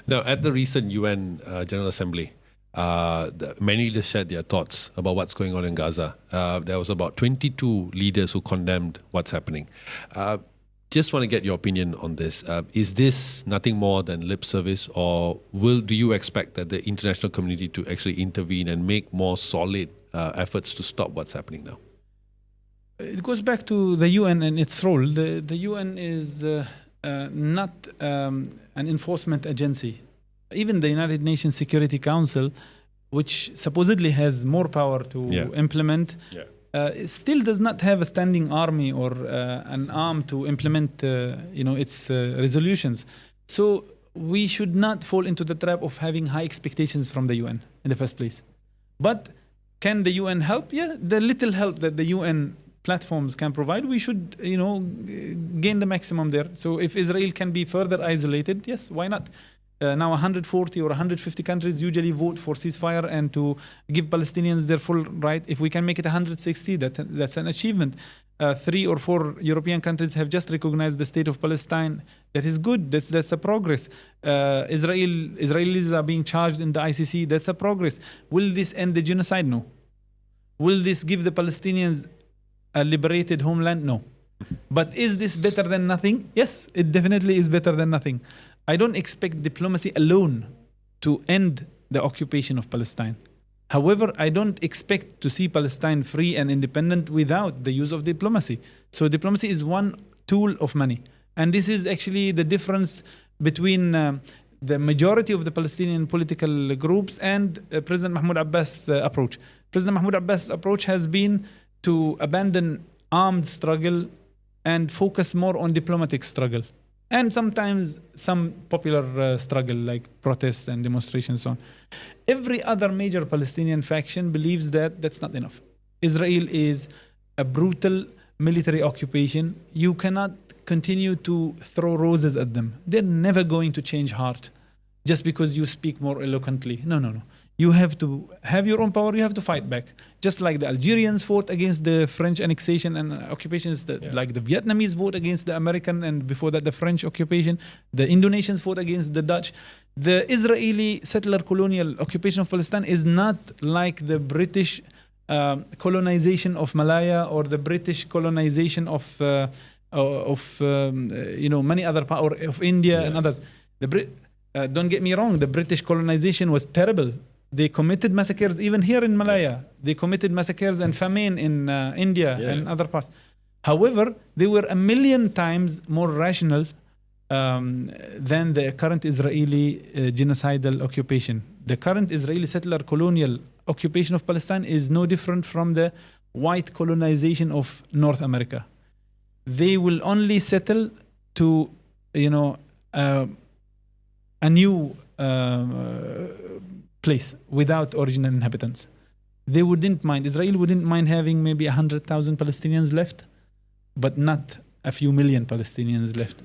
Now, at the recent UN General Assembly, many leaders shared their thoughts about what's going on in Gaza. There was about 22 leaders who condemned what's happening. Just want to get your opinion on this. Is this nothing more than lip service, or do you expect that the international community to actually intervene and make more solid efforts to stop what's happening now? It goes back to the UN and its role. The UN is not an enforcement agency. Even the United Nations Security Council, which supposedly has more power to implement, still does not have a standing army or an arm to implement its resolutions. So we should not fall into the trap of having high expectations from the UN in the first place. But can the UN help? Yeah, the little help that the UN platforms can provide, we should gain the maximum there. So if Israel can be further isolated, yes, why not? Now 140 or 150 countries usually vote for ceasefire and to give Palestinians their full right. If we can make it 160, that's an achievement. 3 or 4 European countries have just recognized the state of Palestine. That is good. That's a progress. Israelis are being charged in the ICC. That's a progress. Will this end the genocide? No. Will this give the Palestinians a liberated homeland? No. But is this better than nothing? Yes, it definitely is better than nothing. I don't expect diplomacy alone to end the occupation of Palestine. However, I don't expect to see Palestine free and independent without the use of diplomacy. So diplomacy is one tool of many. And this is actually the difference between the majority of the Palestinian political groups and President Mahmoud Abbas' approach. President Mahmoud Abbas' approach has been to abandon armed struggle and focus more on diplomatic struggle. And sometimes some popular struggle like protests and demonstrations and so on. Every other major Palestinian faction believes that that's not enough. Israel is a brutal military occupation. You cannot continue to throw roses at them. They're never going to change heart just because you speak more eloquently. No. You have to have your own power. You have to fight back. Just like the Algerians fought against the French annexation and occupations, like the Vietnamese fought against the American and before that the French occupation. The Indonesians fought against the Dutch. The Israeli settler colonial occupation of Palestine is not like the British colonization of Malaya or the British colonization of many other parts, or of India and others. Don't get me wrong, the British colonization was terrible. They committed massacres even here in Malaya. They committed massacres and famine in India and other parts. However, they were 1,000,000 times more rational than the current Israeli genocidal occupation. The current Israeli settler colonial occupation of Palestine is no different from the white colonization of North America. They will only settle to, a new place without original inhabitants. They wouldn't mind. Israel wouldn't mind having maybe 100,000 Palestinians left, but not a few million Palestinians left.